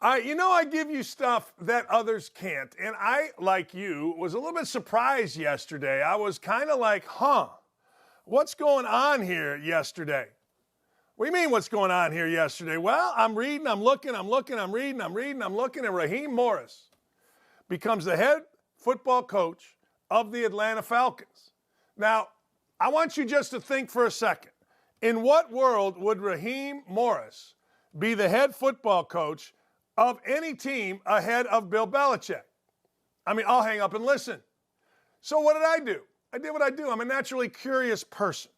I give you stuff that others can't. And I, like you, was a little bit surprised yesterday. I was kind of like, what's going on here yesterday? What do you mean what's going on here yesterday? Well, I'm reading, I'm looking, I'm looking, I'm reading, I'm reading, I'm looking, and Raheem Morris becomes the head football coach of the Atlanta Falcons. Now, I want you just to think for a second. In what world would Raheem Morris be the head football coach of any team ahead of Bill Belichick? I mean, I'll hang up and listen. So what did I do? I did what I do. I'm a naturally curious person.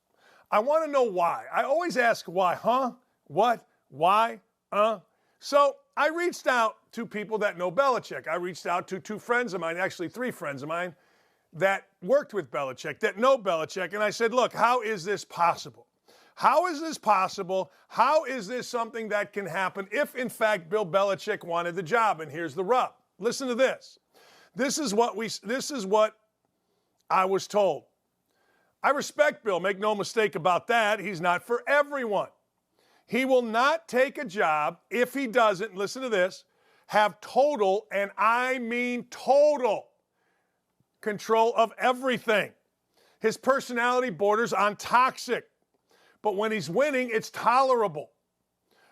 I want to know why. I always ask why. What? Why? So I reached out to people that know Belichick. I reached out to two friends of mine, actually three friends of mine, that worked with Belichick, that know Belichick. And I said, look, how is this possible? How is this possible? How is this something that can happen if, in fact, Bill Belichick wanted the job? And here's the rub. Listen to this. This is what I was told. I respect Bill. Make no mistake about that. He's not for everyone. He will not take a job if he doesn't, listen to this, have total, and I mean total, control of everything. His personality borders on toxic. But when he's winning, it's tolerable.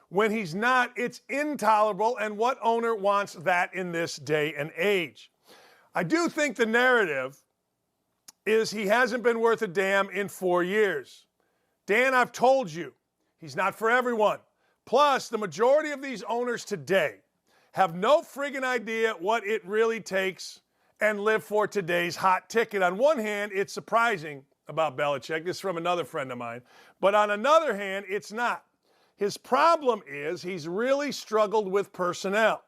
When he's not, it's intolerable. And what owner wants that in this day and age? I do think the narrative is he hasn't been worth a damn in 4 years. Dan, I've told you, he's not for everyone. Plus, the majority of these owners today have no friggin' idea what it really takes and live for today's hot ticket. On one hand, it's surprising about Belichick. This is from another friend of mine. But on another hand, it's not. His problem is he's really struggled with personnel.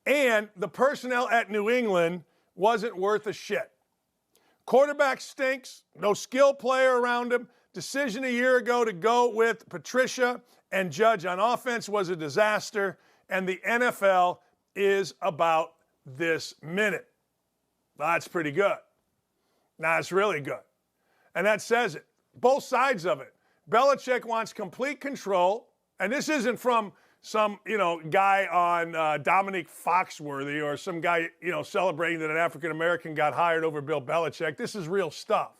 And the personnel at New England wasn't worth a shit. Quarterback stinks, no skill player around him. Decision a year ago to go with Patricia and Judge on offense was a disaster. And the NFL is about this minute. That's pretty good. That's really good. And that says it. Both sides of it. Belichick wants complete control. And this isn't from some, guy on Dominic Foxworthy or some guy, celebrating that an African-American got hired over Bill Belichick. This is real stuff.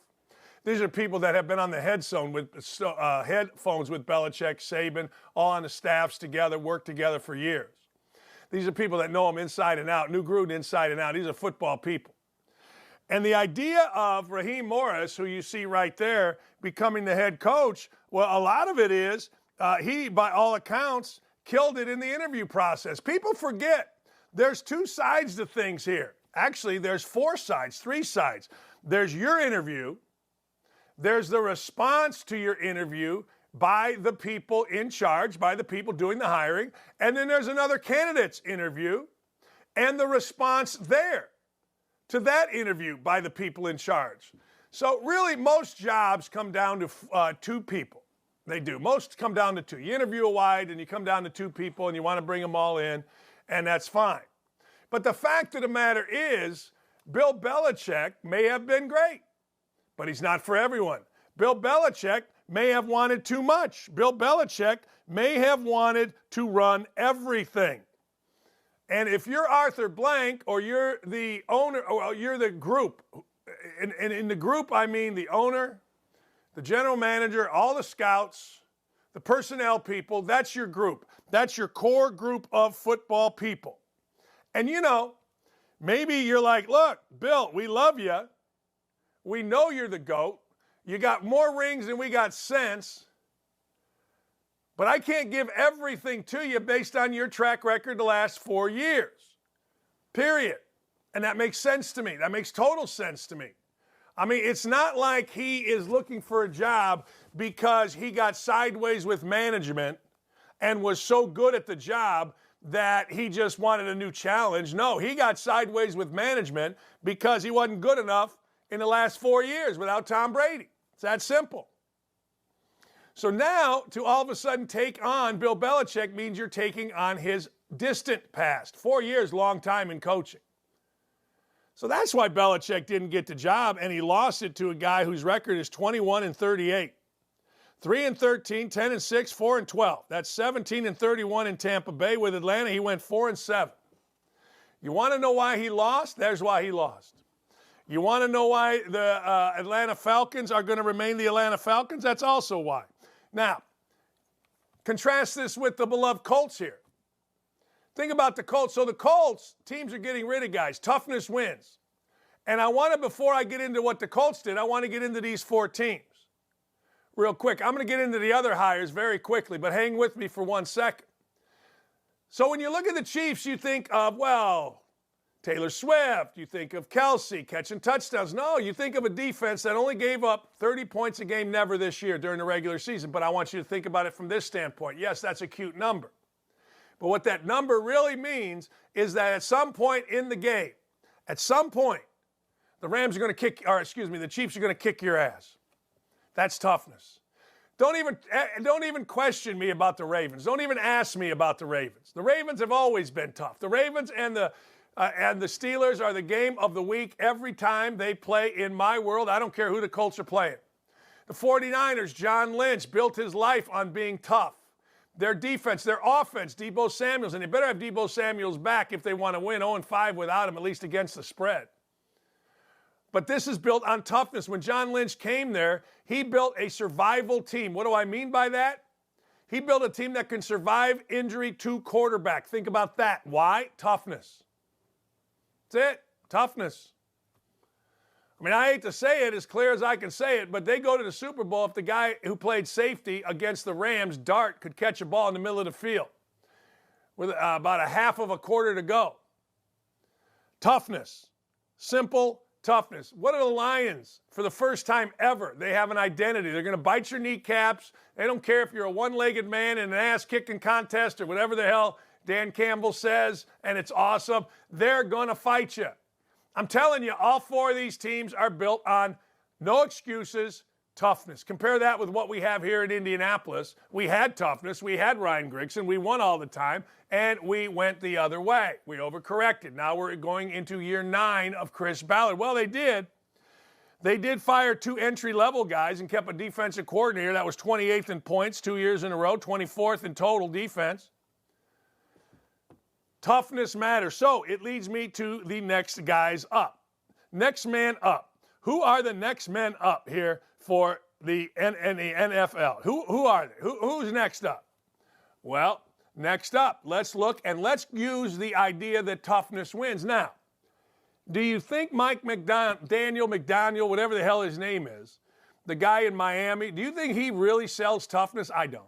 These are people that have been on the headphones with Belichick, Saban, all on the staffs together, worked together for years. These are people that know him inside and out, knew Gruden inside and out. These are football people. And the idea of Raheem Morris, who you see right there, becoming the head coach, well, a lot of it is he, by all accounts, killed it in the interview process. People forget there's two sides to things here. Actually, there's three sides. There's your interview. There's the response to your interview by the people in charge, by the people doing the hiring. And then there's another candidate's interview and the response there to that interview by the people in charge. So really, most jobs come down to two people. They do. Most come down to two. You interview a wide and you come down to two people and you want to bring them all in, and that's fine. But the fact of the matter is, Bill Belichick may have been great, but he's not for everyone. Bill Belichick may have wanted too much. Bill Belichick may have wanted to run everything. And if you're Arthur Blank, or you're the owner, or you're the group, and in the group I mean the owner, the general manager, all the scouts, the personnel people, that's your group. That's your core group of football people. And maybe you're like, look, Bill, we love you. We know you're the GOAT. You got more rings than we got sense. But I can't give everything to you based on your track record the last 4 years. Period. And that makes sense to me. That makes total sense to me. I mean, it's not like he is looking for a job because he got sideways with management and was so good at the job that he just wanted a new challenge. No, he got sideways with management because he wasn't good enough in the last 4 years without Tom Brady. It's that simple. So now, to all of a sudden take on Bill Belichick means you're taking on his distant past. 4 years, long time in coaching. So that's why Belichick didn't get the job, and he lost it to a guy whose record is 21-38. 3-13, 10-6, 4-12. That's 17-31 in Tampa Bay. With Atlanta, he went 4-7. You want to know why he lost? There's why he lost. You want to know why the Atlanta Falcons are going to remain the Atlanta Falcons? That's also why. Now, contrast this with the beloved Colts here. Think about the Colts. So the Colts, teams are getting rid of guys. Toughness wins. And I want to, before I get into what the Colts did, I want to get into these 4 teams real quick. I'm going to get into the other hires very quickly, but hang with me for 1 second. So when you look at the Chiefs, you think of, well, Taylor Swift, you think of Kelsey catching touchdowns. No, you think of a defense that only gave up 30 points a game never this year during the regular season. But I want you to think about it from this standpoint. Yes, that's a cute number. But what that number really means is that at some point in the game, at some point, the Chiefs are going to kick your ass. That's toughness. Don't even question me about the Ravens. Don't even ask me about the Ravens. The Ravens have always been tough. The Ravens and the Steelers are the game of the week every time they play in my world. I don't care who the Colts are playing. The 49ers, John Lynch, built his life on being tough. Their defense, their offense, Deebo Samuels, and they better have Deebo Samuels back if they want to win 0-5 without him, at least against the spread. But this is built on toughness. When John Lynch came there, he built a survival team. What do I mean by that? He built a team that can survive injury to quarterback. Think about that. Why? Toughness. That's it. Toughness. I mean, I hate to say it as clear as I can say it, but they go to the Super Bowl if the guy who played safety against the Rams, Dart, could catch a ball in the middle of the field with about a half of a quarter to go. Toughness. Simple toughness. What are the Lions? For the first time ever, they have an identity. They're going to bite your kneecaps. They don't care if you're a one-legged man in an ass-kicking contest or whatever the hell Dan Campbell says, and it's awesome. They're going to fight you. I'm telling you, all 4 of these teams are built on no excuses, toughness. Compare that with what we have here in Indianapolis. We had toughness. We had Ryan Grigson. We won all the time, and we went the other way. We overcorrected. Now we're going into year 9 of Chris Ballard. Well, they did. They did fire 2 entry-level guys and kept a defensive coordinator that was 28th in points 2 years in a row, 24th in total defense. Toughness matters. So it leads me to the next guys up. Next man up. Who are the next men up here for the NFL? Who are they? Who's next up? Well, next up, let's look and let's use the idea that toughness wins. Now, do you think Daniel McDaniel, whatever the hell his name is, the guy in Miami, do you think he really sells toughness? I don't.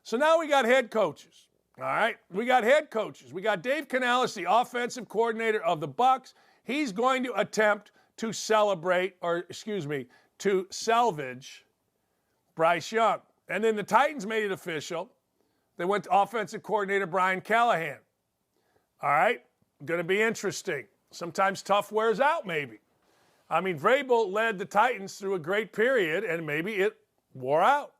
So now we got head coaches. All right, we got head coaches. We got Dave Canales, the offensive coordinator of the Bucs. He's going to attempt to salvage Bryce Young. And then the Titans made it official. They went to offensive coordinator Brian Callahan. All right, going to be interesting. Sometimes tough wears out, maybe. I mean, Vrabel led the Titans through a great period, and maybe it wore out.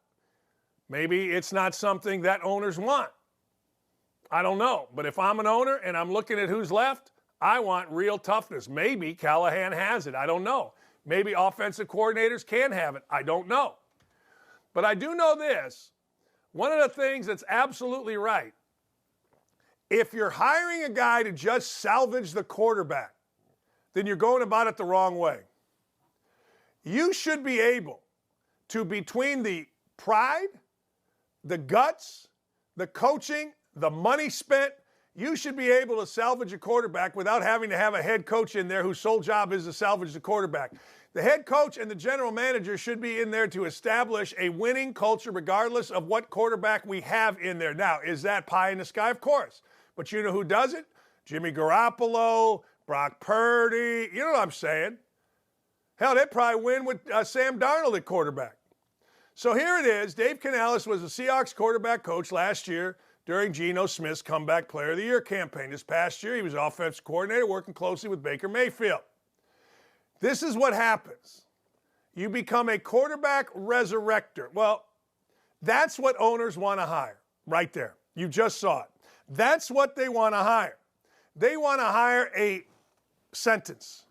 Maybe it's not something that owners want. I don't know. But if I'm an owner and I'm looking at who's left, I want real toughness. Maybe Callahan has it. I don't know. Maybe offensive coordinators can have it. I don't know. But I do know this. One of the things that's absolutely right, if you're hiring a guy to just salvage the quarterback, then you're going about it the wrong way. You should be able to, between the pride, the guts, the coaching, the money spent, you should be able to salvage a quarterback without having to have a head coach in there whose sole job is to salvage the quarterback. The head coach and the general manager should be in there to establish a winning culture regardless of what quarterback we have in there. Now, is that pie in the sky? Of course. But you know who does it? Jimmy Garoppolo, Brock Purdy. You know what I'm saying? Hell, they'd probably win with Sam Darnold at quarterback. So here it is. Dave Canales was the Seahawks quarterback coach last year during Geno Smith's Comeback Player of the Year campaign. This past year, he was offensive coordinator working closely with Baker Mayfield. This is what happens. You become a quarterback resurrector. Well, that's what owners want to hire right there. You just saw it. That's what they want to hire. They want to hire a sentence.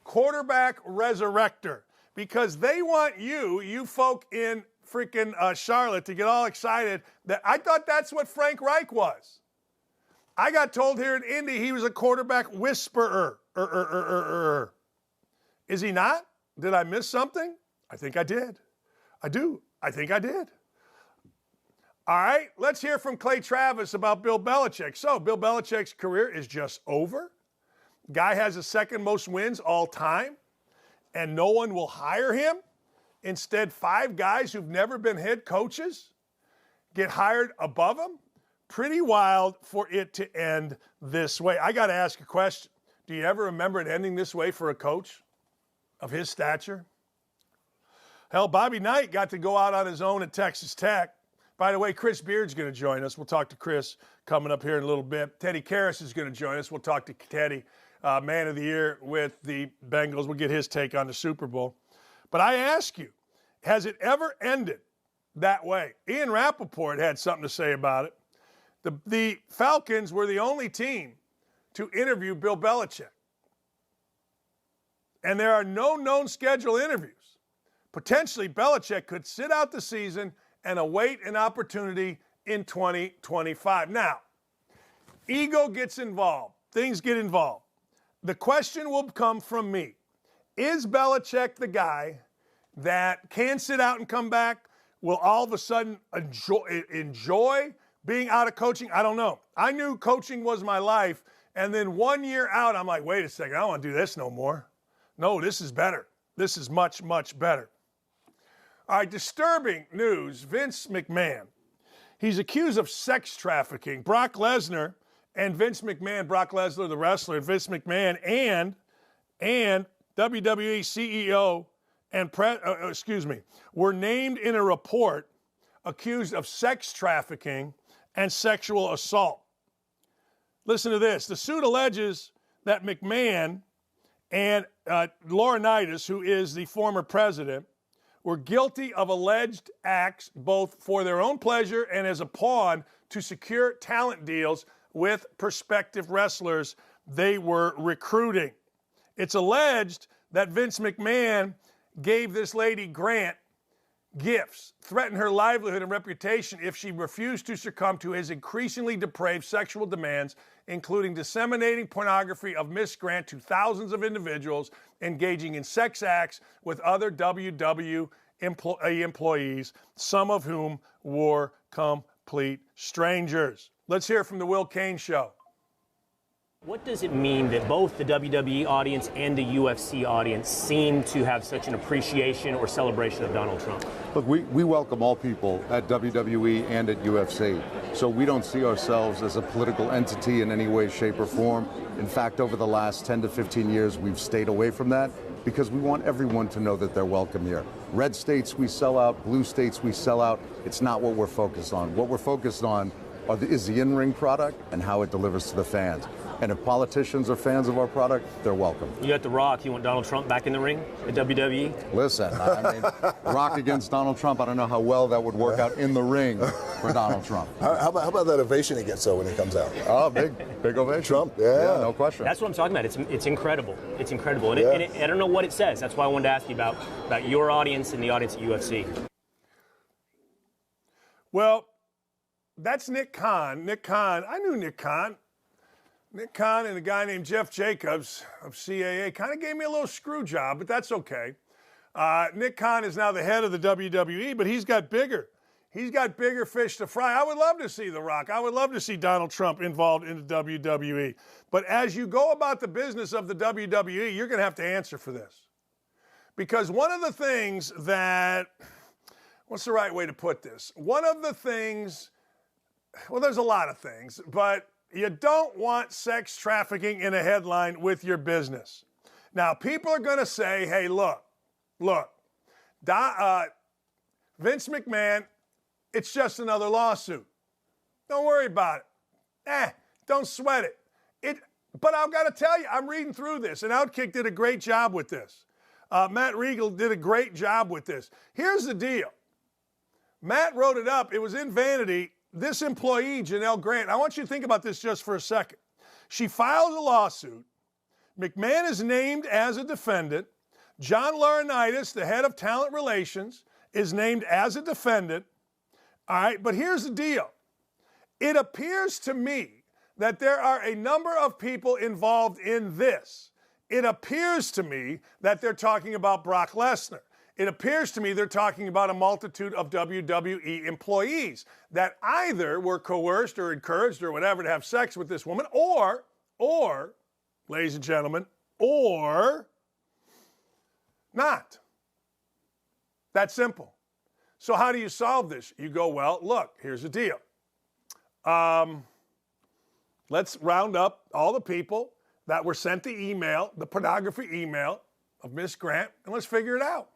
Quarterback resurrector. because they want you folk in freaking Charlotte, to get all excited. That I thought that's what Frank Reich was. I got told here in Indy he was a quarterback whisperer. Is he not? Did I miss something? I think I did. I do. I think I did. All right, let's hear from Clay Travis about Bill Belichick. So, Bill Belichick's career is just over. Guy has the second most wins all time, and no one will hire him. Instead, 5 guys who've never been head coaches get hired above him. Pretty wild for it to end this way. I got to ask a question. Do you ever remember it ending this way for a coach of his stature? Hell, Bobby Knight got to go out on his own at Texas Tech. By the way, Chris Beard's going to join us. We'll talk to Chris coming up here in a little bit. Teddy Karras is going to join us. We'll talk to Teddy, Man of the Year with the Bengals. We'll get his take on the Super Bowl. But I ask you, has it ever ended that way? Ian Rappaport had something to say about it. The Falcons were the only team to interview Bill Belichick. And there are no known scheduled interviews. Potentially, Belichick could sit out the season and await an opportunity in 2025. Now, ego gets involved. Things get involved. The question will come from me. Is Belichick the guy that can sit out and come back? Will all of a sudden enjoy being out of coaching? I don't know. I knew coaching was my life, and then 1 year out, I'm like, wait a second, I don't want to do this no more. No, this is better. This is much, much better. All right, disturbing news. Vince McMahon. He's accused of sex trafficking. Brock Lesnar and Vince McMahon, Brock Lesnar, the wrestler, and Vince McMahon, and WWE CEO were named in a report accused of sex trafficking and sexual assault. Listen to this. The suit alleges that McMahon and Laurinaitis, who is the former president, were guilty of alleged acts both for their own pleasure and as a pawn to secure talent deals with prospective wrestlers they were recruiting. It's alleged that Vince McMahon gave this lady Grant gifts, threatened her livelihood and reputation if she refused to succumb to his increasingly depraved sexual demands, including disseminating pornography of Miss Grant to thousands of individuals, engaging in sex acts with other WWE employees, some of whom were complete strangers. Let's hear from the Will Cain Show. What does it mean that both the WWE audience and the UFC audience seem to have such an appreciation or celebration of Donald Trump? Look, we welcome all people at WWE and at UFC, so we don't see ourselves as a political entity in any way, shape, or form. In fact, over the last 10 to 15 years, we've stayed away from that because we want everyone to know that they're welcome here. Red states, we sell out. Blue states, we sell out. It's not what we're focused on. What we're focused on is the in-ring product and how it delivers to the fans. And if politicians are fans of our product, they're welcome. You got The Rock. You want Donald Trump back in the ring at WWE? Listen, I mean, Rock against Donald Trump, I don't know how well that would work out in the ring for Donald Trump. How about that ovation he gets, though, when he comes out? Oh, big ovation. Trump, yeah. No question. That's what I'm talking about. It's incredible. It's incredible. And, I don't know what it says. That's why I wanted to ask you about your audience and the audience at UFC. Well, that's Nick Khan. Nick Khan, I knew Nick Khan. Nick Khan and a guy named Jeff Jacobs of CAA kind of gave me a little screw job, but that's okay. Nick Khan is now the head of the WWE, but he's got bigger. He's got bigger fish to fry. I would love to see The Rock. I would love to see Donald Trump involved in the WWE. But as you go about the business of the WWE, you're going to have to answer for this. Because one of the things that, what's the right way to put this? One of the things, well, there's a lot of things, but you don't want sex trafficking in a headline with your business. Now, people are going to say, hey, look, Vince McMahon, it's just another lawsuit. Don't worry about it. Don't sweat it. But I've got to tell you, I'm reading through this, and OutKick did a great job with this. Matt Regal did a great job with this. Here's the deal. Matt wrote it up. It was in Vanity. This employee, Janelle Grant, I want you to think about this just for a second. She filed a lawsuit. McMahon is named as a defendant. John Laurinaitis, the head of talent relations, is named as a defendant. All right, but here's the deal. It appears to me that there are a number of people involved in this. It appears to me that they're talking about Brock Lesnar. It appears to me they're talking about a multitude of WWE employees that either were coerced or encouraged or whatever to have sex with this woman, or, ladies and gentlemen, or not. That's simple. So how do you solve this? You go, well, look, here's the deal. Let's round up all the people that were sent the email, the pornography email of Miss Grant, and let's figure it out.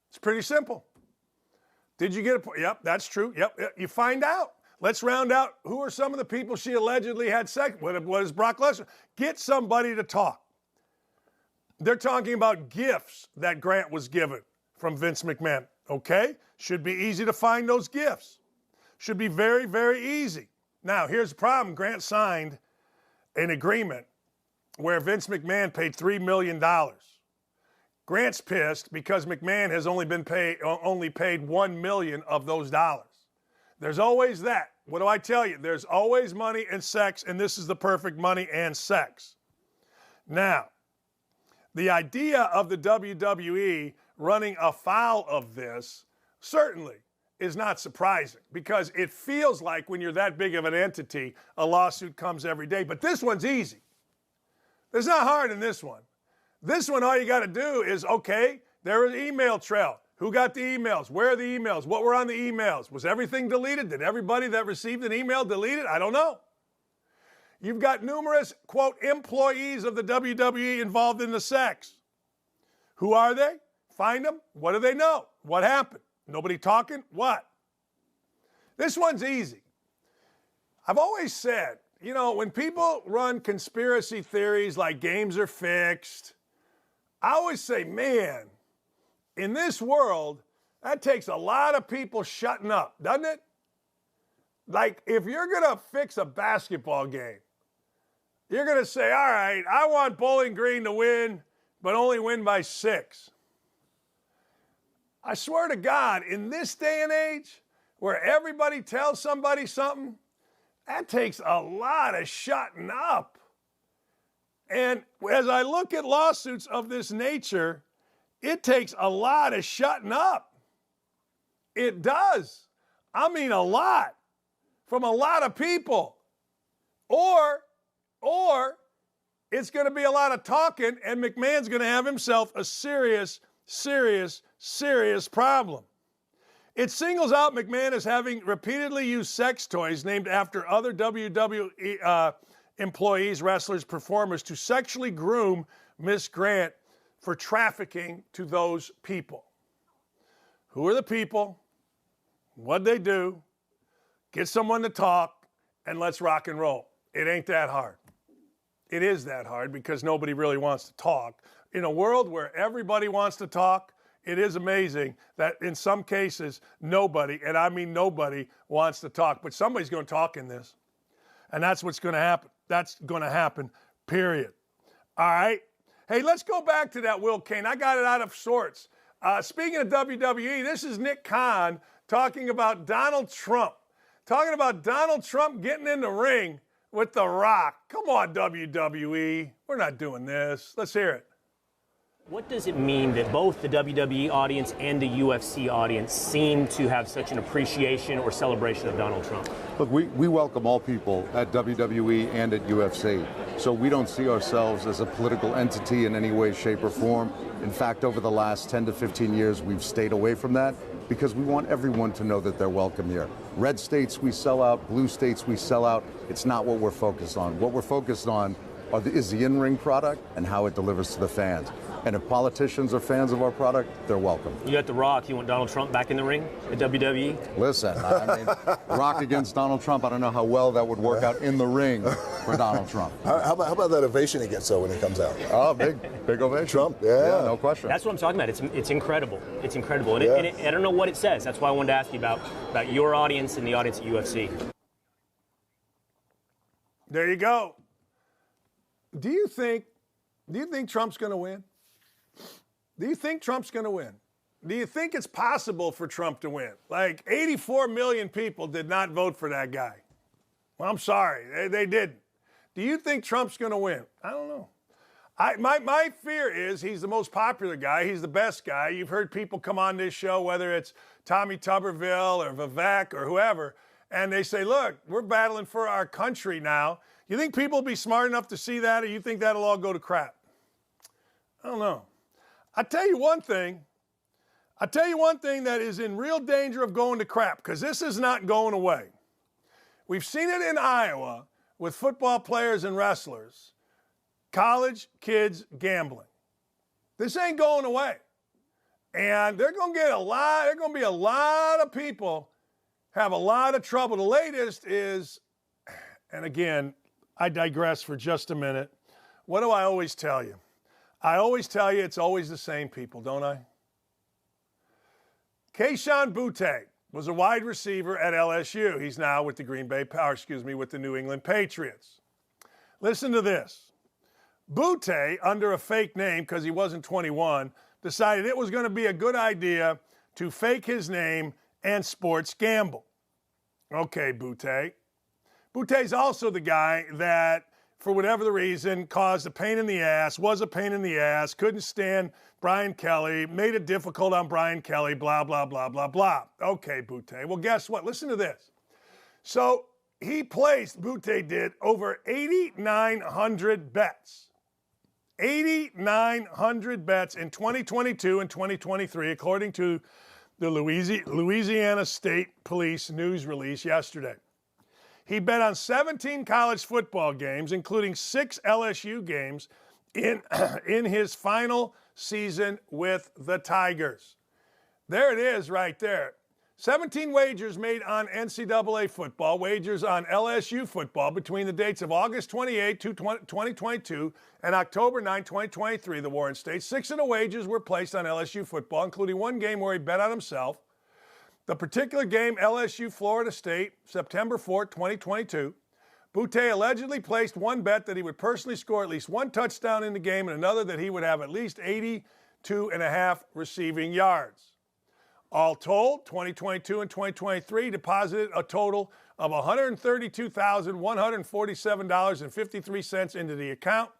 It's pretty simple. Did you get a... Yep, that's true. Yep, you find out. Let's round out who are some of the people she allegedly had sex with. What is Brock Lesnar? Get somebody to talk. They're talking about gifts that Grant was given from Vince McMahon. Okay? Should be easy to find those gifts. Should be very, very easy. Now, here's the problem. Grant signed an agreement where Vince McMahon paid $3 million. Grant's pissed because McMahon has only paid $1 million of those dollars. There's always that. What do I tell you? There's always money and sex, and this is the perfect money and sex. Now, the idea of the WWE running afoul of this certainly is not surprising because it feels like when you're that big of an entity, a lawsuit comes every day. But this one's easy. There's not hard in this one. This one, all you got to do is, okay, there was an email trail. Who got the emails? Where are the emails? What were on the emails? Was everything deleted? Did everybody that received an email delete it? I don't know. You've got numerous, quote, employees of the WWE involved in the sex. Who are they? Find them. What do they know? What happened? Nobody talking? What? This one's easy. I've always said, you know, when people run conspiracy theories like games are fixed, I always say, man, in this world, that takes a lot of people shutting up, doesn't it? Like, if you're going to fix a basketball game, you're going to say, all right, I want Bowling Green to win, but only win by 6. I swear to God, in this day and age, where everybody tells somebody something, that takes a lot of shutting up. And as I look at lawsuits of this nature, it takes a lot of shutting up. It does. I mean, a lot. From a lot of people. Or it's going to be a lot of talking, and McMahon's going to have himself a serious problem. It singles out McMahon as having repeatedly used sex toys named after other WWE employees, wrestlers, performers to sexually groom Miss Grant for trafficking to those people. Who are the people? What'd they do? Get someone to talk, and let's rock and roll. It ain't that hard. It is that hard because nobody really wants to talk. In a world where everybody wants to talk, it is amazing that in some cases, nobody, and I mean nobody, wants to talk. But somebody's going to talk in this. And that's what's going to happen. That's going to happen, period. All right? Hey, let's go back to that Will Kane. I got it out of sorts. Speaking of WWE, this is Nick Khan talking about Donald Trump. Talking about Donald Trump getting in the ring with The Rock. Come on, WWE. We're not doing this. Let's hear it. What does it mean that both the WWE audience and the UFC audience seem to have such an appreciation or celebration of Donald Trump? Look, we welcome all people at WWE and at UFC. So we don't see ourselves as a political entity in any way, shape, or form. In fact, over the last 10 to 15 years, we've stayed away from that because we want everyone to know that they're welcome here. Red states, we sell out. Blue states, we sell out. It's not what we're focused on. What we're focused on is the in-ring product and how it delivers to the fans. And if politicians are fans of our product, they're welcome. You got The Rock. You want Donald Trump back in the ring at WWE? Listen, I mean, Rock against Donald Trump, I don't know how well that would work out in the ring for Donald Trump. How about that ovation he gets when he comes out? Oh, big ovation. Trump, yeah. No question. That's what I'm talking about. It's incredible. It's incredible. And I don't know what it says. That's why I wanted to ask you about your audience and the audience at UFC. There you go. Do you think Trump's going to win? Do you think Trump's going to win? Do you think it's possible for Trump to win? Like 84 million people did not vote for that guy. Well, I'm sorry, they didn't. Do you think Trump's going to win? I don't know. My fear is he's the most popular guy. He's the best guy. You've heard people come on this show, whether it's Tommy Tuberville or Vivek or whoever, and they say, look, we're battling for our country now. You think people will be smart enough to see that, or you think that'll all go to crap? I don't know. I'll tell you one thing that is in real danger of going to crap, because this is not going away. We've seen it in Iowa with football players and wrestlers. College kids gambling. This ain't going away. And they're going to be a lot of people have a lot of trouble. The latest is, and again, I digress for just a minute. What do I always tell you? I always tell you it's always the same people, don't I? Kayshon Boutte was a wide receiver at LSU. He's now with the with the New England Patriots. Listen to this. Boutte, under a fake name because he wasn't 21, decided it was going to be a good idea to fake his name and sports gamble. Okay, Boutte. Boutte's also the guy that, for whatever the reason, caused a pain in the ass, was a pain in the ass, couldn't stand Brian Kelly, made it difficult on Brian Kelly, blah, blah, blah, blah, blah. Okay, Boutte. Well, guess what? Listen to this. So Boutte did over 8,900 bets. 8,900 bets in 2022 and 2023, according to the Louisiana State Police news release yesterday. He bet on 17 college football games, including 6 LSU games in his final season with the Tigers. There it is right there. 17 wagers made on NCAA football, wagers on LSU football between the dates of August 28, 2022 and October 9, 2023, the Warren State. 6 of the wagers were placed on LSU football, including one game where he bet on himself. The particular game, LSU Florida State, September 4, 2022. Boutte allegedly placed one bet that he would personally score at least one touchdown in the game and another that he would have at least 82.5 receiving yards. All told, 2022 and 2023 deposited a total of $132,147.53 into the account.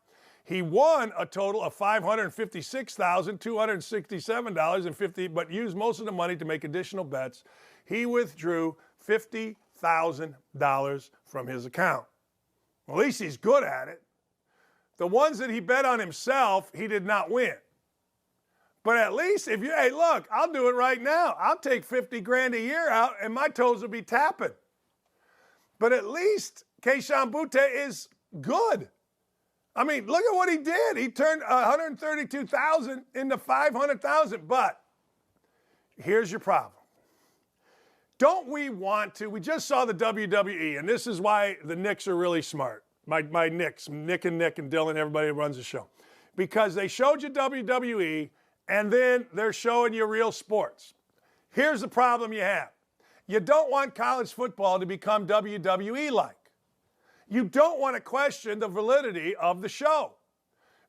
He won a total of $556,267.50, but used most of the money to make additional bets. He withdrew $50,000 from his account. Well, at least he's good at it. The ones that he bet on himself, he did not win. But at least hey, look, I'll do it right now. I'll take 50 grand a year out and my toes will be tapping. But at least Kayshon Boutte is good. I mean, look at what he did. He turned 132,000 into 500,000. But here's your problem. Don't we want to? We just saw the WWE, and this is why the Knicks are really smart. My Knicks, Nick and Dylan, everybody who runs the show. Because they showed you WWE, and then they're showing you real sports. Here's the problem you have. You don't want college football to become WWE-like. You don't want to question the validity of the show.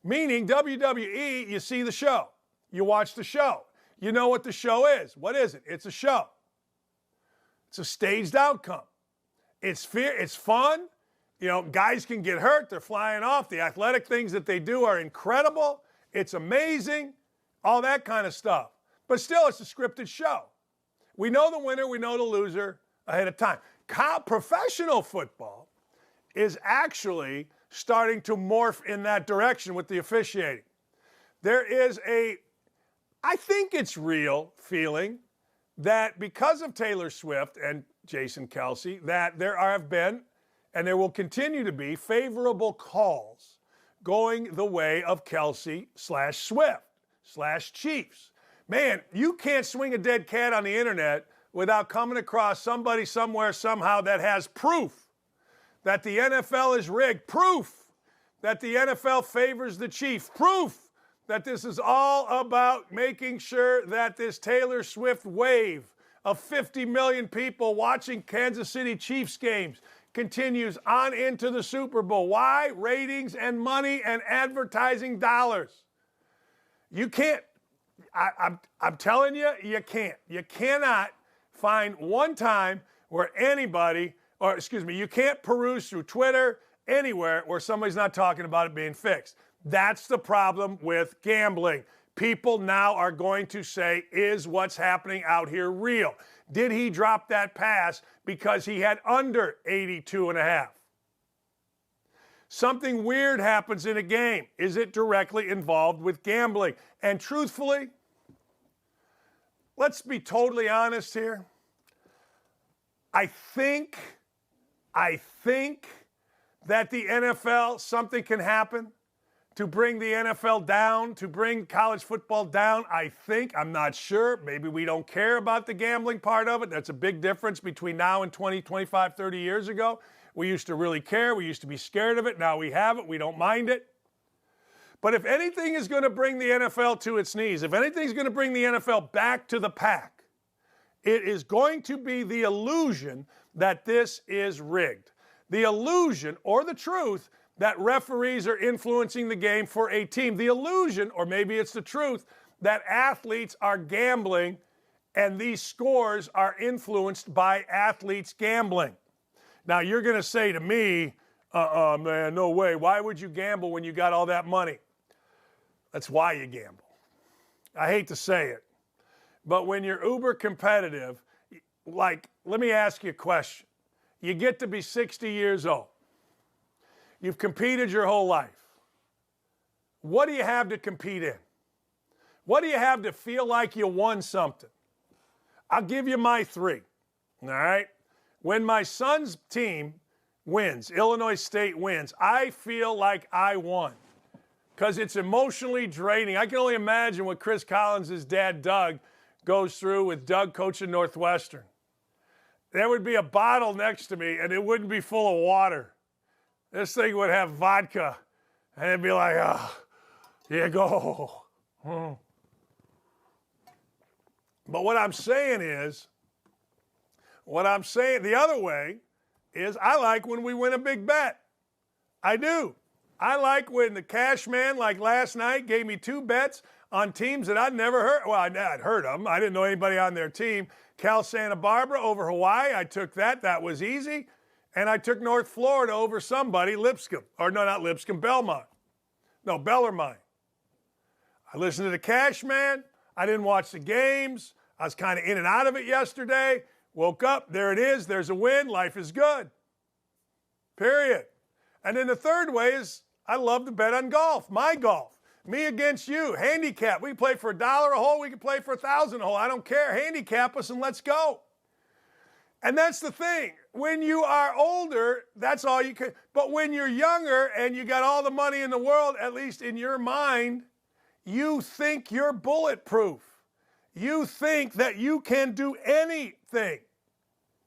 Meaning WWE, you see the show. You watch the show. You know what the show is. What is it? It's a show. It's a staged outcome. It's fun. You know, guys can get hurt. They're flying off. The athletic things that they do are incredible. It's amazing. All that kind of stuff. But still, it's a scripted show. We know the winner. We know the loser ahead of time. Professional football is actually starting to morph in that direction with the officiating. There is I think it's real feeling that because of Taylor Swift and Jason Kelce, that there have been, and there will continue to be, favorable calls going the way of Kelce/Swift/Chiefs. Man, you can't swing a dead cat on the internet without coming across somebody somewhere somehow that has proof that the NFL is rigged, proof that the NFL favors the Chiefs, proof that this is all about making sure that this Taylor Swift wave of 50 million people watching Kansas City Chiefs games continues on into the Super Bowl. Why? Ratings and money and advertising dollars. You can't I'm telling you, you can't. You cannot find one time where anybody, or excuse me, you can't peruse through Twitter, anywhere where somebody's not talking about it being fixed. That's the problem with gambling. People now are going to say, is what's happening out here real? Did he drop that pass because he had under 82.5? Something weird happens in a game. Is it directly involved with gambling? And truthfully, let's be totally honest here. I think that the NFL, something can happen to bring the NFL down, to bring college football down. I'm not sure. Maybe we don't care about the gambling part of it. That's a big difference between now and 20, 25, 30 years ago. We used to really care. We used to be scared of it. Now we have it. We don't mind it. But if anything is going to bring the NFL to its knees, if anything is going to bring the NFL back to the pack, it is going to be the illusion that this is rigged. The illusion or the truth that referees are influencing the game for a team. The illusion, or maybe it's the truth, that athletes are gambling and these scores are influenced by athletes gambling. Now, you're going to say to me, man, no way. Why would you gamble when you got all that money? That's why you gamble. I hate to say it. But when you're uber competitive, like, let me ask you a question. You get to be 60 years old. You've competed your whole life. What do you have to compete in? What do you have to feel like you won something? I'll give you my three, all right? When my son's team wins, Illinois State wins, I feel like I won because it's emotionally draining. I can only imagine what Chris Collins' dad, Doug, goes through with Doug coaching Northwestern. There would be a bottle next to me, and it wouldn't be full of water. This thing would have vodka, and it'd be like, here you go. But what I'm saying the other way is I like when we win a big bet. I do. I like when the cash man, like last night, gave me 2 bets on teams that I'd never heard. Well, I'd heard of them. I didn't know anybody on their team. Cal Santa Barbara over Hawaii. I took that. That was easy. And I took North Florida over somebody, Lipscomb. Or no, not Lipscomb, Belmont. No, Bellarmine. I listened to the cash man. I didn't watch the games. I was kind of in and out of it yesterday. Woke up. There it is. There's a win. Life is good. Period. And then the third way is I love to bet on golf. My golf. Me against you. Handicap. We can play for $1 a hole. We can play for 1,000 a hole. I don't care. Handicap us and let's go. And that's the thing. When you are older, that's all you can. But when you're younger and you got all the money in the world, at least in your mind, you think you're bulletproof. You think that you can do anything.